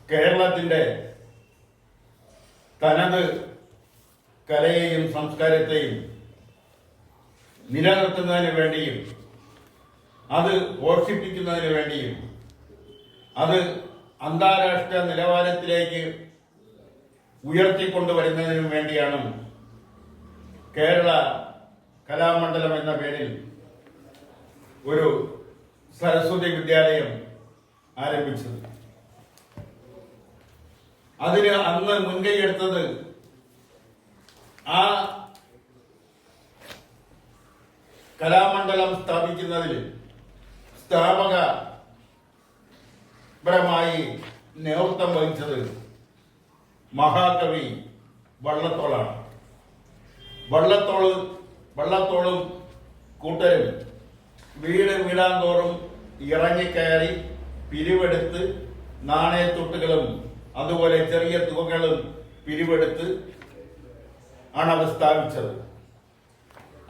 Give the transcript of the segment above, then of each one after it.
കേരളത്തിൻ്റെ തനത് കലയെയും സംസ്കാരത്തെയും നിലനിർത്തുന്നതിന് വേണ്ടിയും അത് പോഷിപ്പിക്കുന്നതിന് വേണ്ടിയും അത് അന്താരാഷ്ട്ര നിലവാരത്തിലേക്ക് ഉയർത്തിക്കൊണ്ടുവരുന്നതിനും വേണ്ടിയാണ് കേരള കലാമണ്ഡലം എന്ന പേരിൽ ഒരു സരസ്വതി വിദ്യാലയം ആരംഭിച്ചത്. അതിന് അന്ന് മുൻകൈയെടുത്തത് ആ കലാമണ്ഡലം സ്ഥാപിക്കുന്നതിൽ സ്ഥാപകപരമായി നേതൃത്വം വഹിച്ചത് മഹാകവി വള്ളത്തോളാണ്. വള്ളത്തോളും കൂട്ടരും വീടാന്തോറും ഇറങ്ങിക്കയറി പിരിവെടുത്ത് നാണയത്തുട്ടുകളും അതുപോലെ ചെറിയ തുകകളും പിരിവെടുത്ത് ആണ് അത് സ്ഥാപിച്ചത്.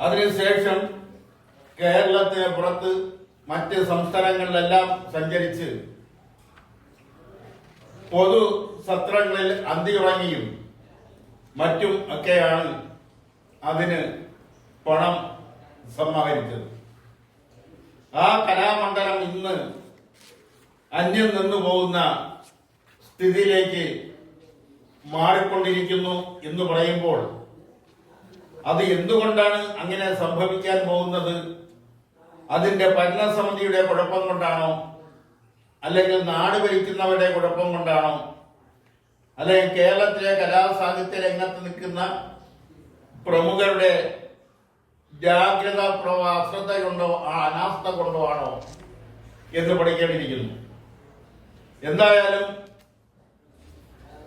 അതിനുശേഷം കേരളത്തിന് പുറത്ത് മറ്റ് സംസ്ഥാനങ്ങളിലെല്ലാം സഞ്ചരിച്ച് പൊതു സത്രങ്ങളിൽ അന്തിയുറങ്ങിയും മറ്റും ഒക്കെയാണ് അതിന് പണം സമാഹരിച്ചത്. ആ കലാമണ്ഡലം ഇന്ന് അന്യം നിന്നു പോകുന്ന സ്ഥിതിയിലേക്ക് മാറിക്കൊണ്ടിരിക്കുന്നു എന്ന് പറയുമ്പോൾ അത് എന്തുകൊണ്ടാണ് അങ്ങനെ സംഭവിക്കാൻ പോകുന്നത്? അതിന്റെ ഭരണസമിതിയുടെ കുഴപ്പം കൊണ്ടാണോ, അല്ലെങ്കിൽ നാട് ഭരിക്കുന്നവരുടെ കുഴപ്പം കൊണ്ടാണോ, അല്ലെങ്കിൽ കേരളത്തിലെ കലാസാഹിത്യ രംഗത്ത് നിൽക്കുന്ന പ്രമുഖരുടെ ജാഗ്രത അശ്രദ്ധ കൊണ്ടോ അനാസ്ഥ കൊണ്ടോ ആണോ എന്ന് പഠിക്കേണ്ടിയിരിക്കുന്നു. എന്തായാലും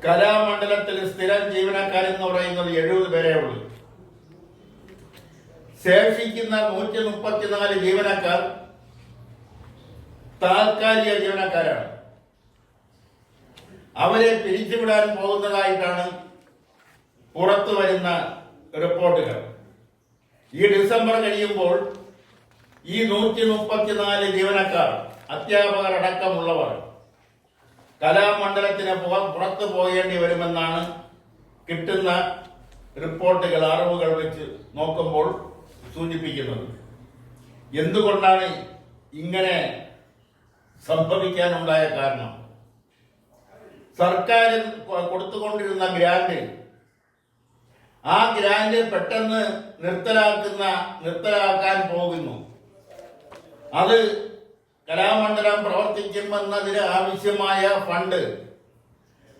കലാമണ്ഡലത്തിൽ സ്ഥിരം ജീവനക്കാരെന്ന് പറയുന്നത് 70 പേരേ ഉള്ളൂ. ശേഷിക്കുന്ന 134 ജീവനക്കാർ താൽക്കാലിക ജീവനക്കാരാണ്. അവരെ പിരിച്ചുവിടാൻ പോകുന്നതായിട്ടാണ് പുറത്തു വരുന്ന റിപ്പോർട്ടുകൾ. ഈ ഡിസംബർ കഴിയുമ്പോൾ ഈ 134 ജീവനക്കാർ, അധ്യാപകർ അടക്കമുള്ളവർ കലാമണ്ഡലത്തിന് പുറത്തു പോകേണ്ടി വരുമെന്നാണ് കിട്ടുന്ന റിപ്പോർട്ടുകൾ, അറിവുകൾ വെച്ച് നോക്കുമ്പോൾ സൂചിപ്പിക്കുന്നത്. എന്തുകൊണ്ടാണ് ഇങ്ങനെ സംഭവിക്കാനുണ്ടായ കാരണം? സർക്കാർ കൊടുത്തുകൊണ്ടിരുന്ന ഗ്രാന്റ്, ആ ഗ്രാന്റ് പെട്ടെന്ന് നിർത്തലാക്കാൻ പോകുന്നു. അത് കലാമണ്ഡലം പ്രവർത്തിക്കുമെന്നതിന് ആവശ്യമായ ഫണ്ട്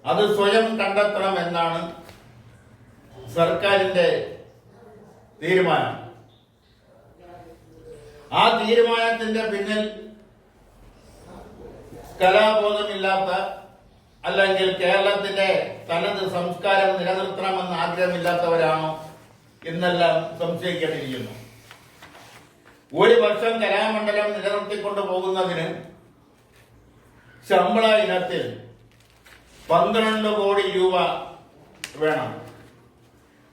അത് സ്വയം കണ്ടെത്തണമെന്നാണ് സർക്കാരിന്റെ തീരുമാനം. ആ തീരുമാനത്തിന്റെ പിന്നിൽ കലാബോധമില്ലാത്ത, അല്ലെങ്കിൽ കേരളത്തിന്റെ തനത് സംസ്കാരം നിലനിർത്തണമെന്ന് ആഗ്രഹമില്ലാത്തവരാണോ എന്നെല്ലാം സംശയിക്കേണ്ടിയിരിക്കുന്നു. ഒരു വർഷം കലാമണ്ഡലം നിലനിർത്തിക്കൊണ്ടു പോകുന്നതിന് ശമ്പള ഇനത്തിൽ 12 കോടി രൂപ വേണം.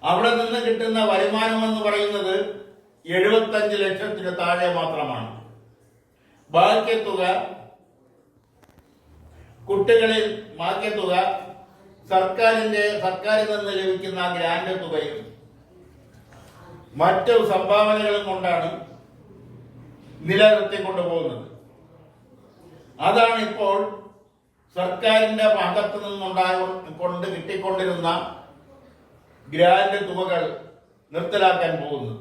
അവിടെ നിന്ന് കിട്ടുന്ന വരുമാനം എന്ന് പറയുന്നത് 75 ലക്ഷത്തിന് താഴെ മാത്രമാണ്. ബാക്കി തുക കുട്ടികളിൽ, ബാക്കി തുക സർക്കാരിൽ നിന്ന് ലഭിക്കുന്ന ഗ്രാന്റ് തുകയും മറ്റു സംഭാവനകളും കൊണ്ടാണ് നിലനിർത്തിക്കൊണ്ടുപോകുന്നത്. അതാണ് ഇപ്പോൾ സർക്കാരിന്റെ ഭാഗത്തു നിന്നുകൊണ്ട് കിട്ടിക്കൊണ്ടിരുന്ന ഗ്രാന്റ് തുകകൾ നിർത്തലാക്കാൻ പോകുന്നത്.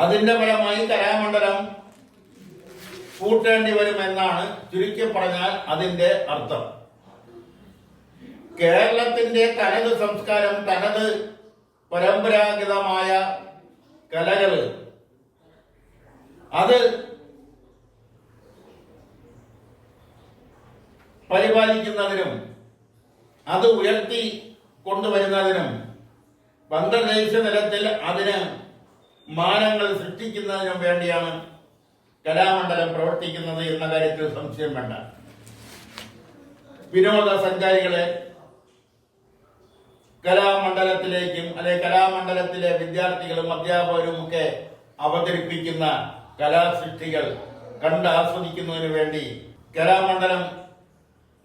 അതിന്റെ ഫലമായി കലാമണ്ഡലം കൂട്ടേണ്ടി വരുമെന്നാണ് ചുരുക്കി പറഞ്ഞാൽ അതിന്റെ അർത്ഥം. കേരളത്തിന്റെ തനത് സംസ്കാരം, തനത് പരമ്പരാഗതമായ കലകള് അത് പരിപാലിക്കുന്നതിനും അത് ഉയർത്തി കൊണ്ടുവരുന്നതിനും അന്തർദേശ തലത്തിൽ അതിന് മാനങ്ങൾ സൃഷ്ടിക്കുന്നതിനും വേണ്ടിയാണ് കലാമണ്ഡലം പ്രവർത്തിക്കുന്നത് എന്ന കാര്യത്തിൽ സംശയം വേണ്ട. വിനോദസഞ്ചാരികളെ കലാമണ്ഡലത്തിലേക്കും, അല്ലെങ്കിൽ കലാമണ്ഡലത്തിലെ വിദ്യാർത്ഥികളും അധ്യാപകരും ഒക്കെ അവതരിപ്പിക്കുന്ന കലാസൃഷ്ടികൾ കണ്ട് ആസ്വദിക്കുന്നതിന് വേണ്ടി കലാമണ്ഡലം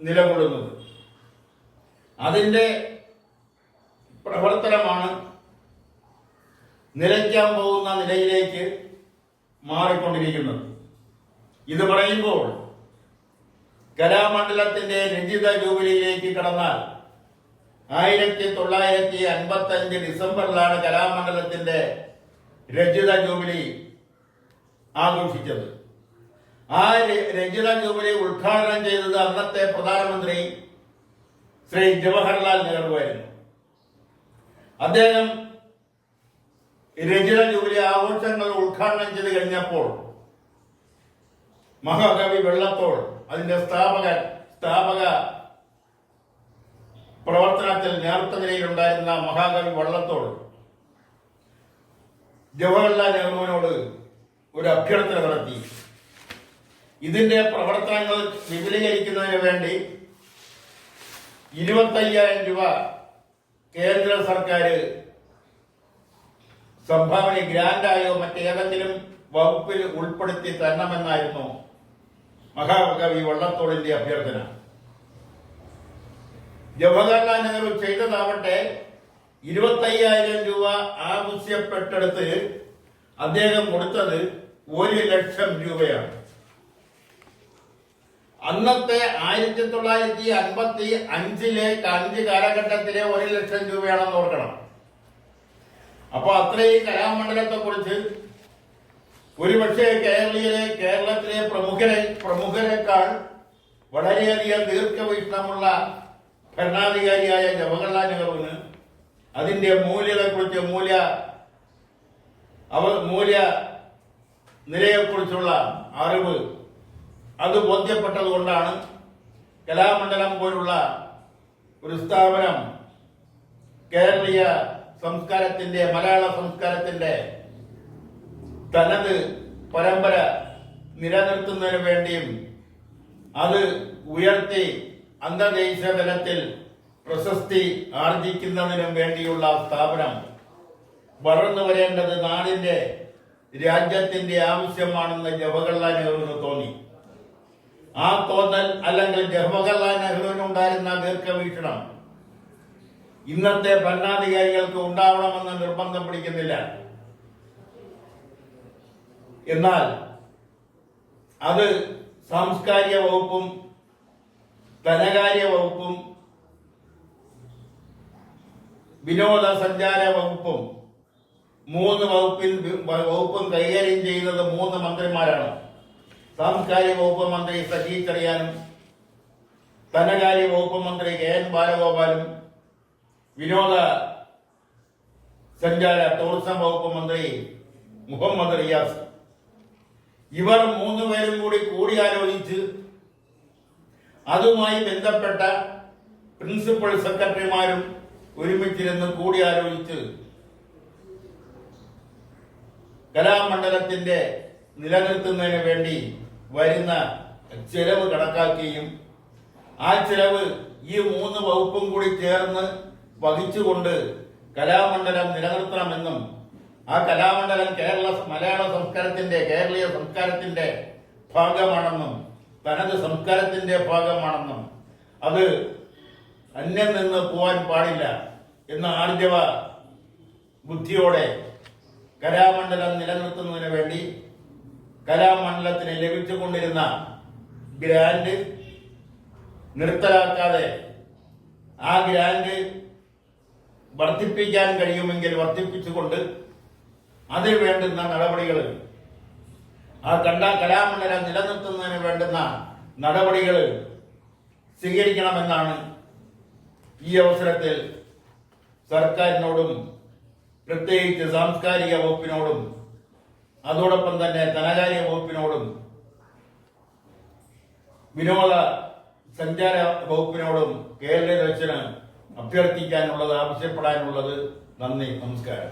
നിലകൊള്ളുന്നത്. അതിൻ്റെ പ്രവർത്തനമാണ് നിലയ്ക്കാൻ പോകുന്ന നിലയിലേക്ക് മാറിക്കൊണ്ടിരിക്കുന്നത്. ഇത് പറയുമ്പോൾ കലാമണ്ഡലത്തിന്റെ രഞ്ജിത ജൂബിലിയിലേക്ക് കടന്നാൽ 1955 ഡിസംബറിലാണ് കലാമണ്ഡലത്തിന്റെ രഞ്ജിത ജൂബിലി ആഘോഷിച്ചത്. ആ രഞ്ജിത ജൂബിലി ഉദ്ഘാടനം ചെയ്തത് അന്നത്തെ പ്രധാനമന്ത്രി ശ്രീ ജവഹർലാൽ നെഹ്റു ആയിരുന്നു. അദ്ദേഹം രഞ്ജിത ജൂബിലി ആഘോഷങ്ങൾ ഉദ്ഘാടനം ചെയ്ത് കഴിഞ്ഞപ്പോൾ മഹാകവി വെള്ളത്തോൾ, അതിന്റെ സ്ഥാപക പ്രവർത്തനത്തിൽ നേതൃത്വനിരയിലുണ്ടായിരുന്ന മഹാകവി വള്ളത്തോൾ ജവഹർലാൽ നെഹ്റുവിനോട് ഒരു അഭ്യർത്ഥന നടത്തി. ഇതിന്റെ പ്രവർത്തനങ്ങൾ വിപുലീകരിക്കുന്നതിന് വേണ്ടി 25,000 രൂപ കേന്ദ്ര സർക്കാർ സംഭാവന ഗ്രാൻഡായോ മറ്റേതെങ്കിലും വകുപ്പിൽ ഉൾപ്പെടുത്തി തരണമെന്നായിരുന്നു മഹാകവി വള്ളത്തോളിന്റെ അഭ്യർത്ഥന. ജവഹർലാൽ നെഹ്റു ചെയ്തതാവട്ടെ 25,000 രൂപ ആവശ്യപ്പെട്ടെടുത്ത് അദ്ദേഹം കൊടുത്തത് 1,00,000 രൂപയാണ്. അന്നത്തെ 1955 കാലഘട്ടത്തിലെ 1,00,000 രൂപയാണെന്ന് ഓർക്കണം. അപ്പൊ അത്രയും കലാമണ്ഡലത്തെ കുറിച്ച് ഒരുപക്ഷെ കേരളത്തിലെ പ്രമുഖരെക്കാൾ വളരെയധികം ദീർഘവീക്ഷണമുള്ള ഭരണാധികാരിയായ ജവഹർലാൽ നെഹ്റുവിന് അതിന്റെ മൂല്യത്തെക്കുറിച്ച് മൂല്യ നിലയെക്കുറിച്ചുള്ള അറിവ് അത് ബോധ്യപ്പെട്ടത് കൊണ്ടാണ് കലാമണ്ഡലം പോലുള്ള ഒരു സ്ഥാപനം കേരളീയ സംസ്കാരത്തിന്റെ, മലയാള സംസ്കാരത്തിന്റെ തനത് പരമ്പര നിലനിർത്തുന്നതിന് വേണ്ടിയും അത് ഉയർത്തി അന്തർദേശീയ തലത്തിൽ പ്രശസ്തി ആർജിക്കുന്നതിനും വേണ്ടിയുള്ള സ്ഥാപനം വളർന്നു വരേണ്ടത് നാടിന്റെ, രാജ്യത്തിന്റെ ആവശ്യമാണെന്ന് ജവഹർലാൽ നെഹ്റുവിന് തോന്നി. ആ തോന്നൽ അല്ലെങ്കിൽ ജവഹർലാൽ നെഹ്റുവിനുണ്ടായിരുന്ന ദീർഘവീക്ഷണം ഇന്നത്തെ ഭരണാധികാരികൾക്ക് ഉണ്ടാവണമെന്ന് നിർബന്ധം പിടിക്കുന്നില്ല. എന്നാൽ അത് സാംസ്കാരിക വകുപ്പും ധനകാര്യ വകുപ്പും വിനോദസഞ്ചാര വകുപ്പും വകുപ്പും കൈകാര്യം ചെയ്യുന്നത് 3 മന്ത്രിമാരാണ്. സാംസ്കാരിക വകുപ്പ് മന്ത്രി സജി ചെറിയാനും, ധനകാര്യ വകുപ്പ് മന്ത്രി KN ബാലഗോപാലും, വിനോദ സഞ്ചാര ടൂറിസം വകുപ്പ് മന്ത്രി മുഹമ്മദ് റിയാസ്. ഇവർ 3 പേരും കൂടിയാലോചിച്ച് അതുമായി ബന്ധപ്പെട്ട പ്രിൻസിപ്പൽ സെക്രട്ടറിമാരും ഒരുമിച്ചിരുന്ന് കൂടിയാലോചിച്ച് കലാമണ്ഡലത്തിന്റെ നിലനിർത്തുന്നതിന് വേണ്ടി വരുന്ന ചെലവ് കണക്കാക്കുകയും ആ ചെലവ് ഈ 3 വകുപ്പും കൂടി ചേർന്ന് വഹിച്ചുകൊണ്ട് കലാമണ്ഡലം നിലനിർത്തണമെന്നും ആ കലാമണ്ഡലം മലയാള സംസ്കാരത്തിന്റെ, കേരളീയ സംസ്കാരത്തിന്റെ ഭാഗമാണെന്നും തനത് സംസ്കാരത്തിന്റെ ഭാഗമാണെന്നും അത് അന്യം നിന്ന് പോവാൻ പാടില്ല എന്ന ആർജവ ബുദ്ധിയോടെ കലാമണ്ഡലം നിലനിർത്തുന്നതിന് വേണ്ടി കലാമണ്ഡലത്തിന് ലഭിച്ചുകൊണ്ടിരുന്ന ഗ്രാന്റ് നിർത്തലാക്കാതെ ആ ഗ്രാന്റ് വർദ്ധിപ്പിക്കാൻ കഴിയുമെങ്കിൽ വർദ്ധിപ്പിച്ചുകൊണ്ട് അതിന് വേണ്ടുന്ന നടപടികൾ, ആ കലാമണ്ഡലം നിലനിർത്തുന്നതിന് വേണ്ടുന്ന നടപടികൾ സ്വീകരിക്കണമെന്നാണ് ഈ അവസരത്തിൽ സർക്കാരിനോടും പ്രത്യേകിച്ച് സാംസ്കാരിക വകുപ്പിനോടും അതോടൊപ്പം തന്നെ ധനകാര്യ വകുപ്പിനോടും വിനോദ സഞ്ചാര വകുപ്പിനോടും കേരള അഭ്യർത്ഥിക്കാനുള്ളത്, ആവശ്യപ്പെടാനുള്ളത്. നന്ദി, നമസ്കാരം.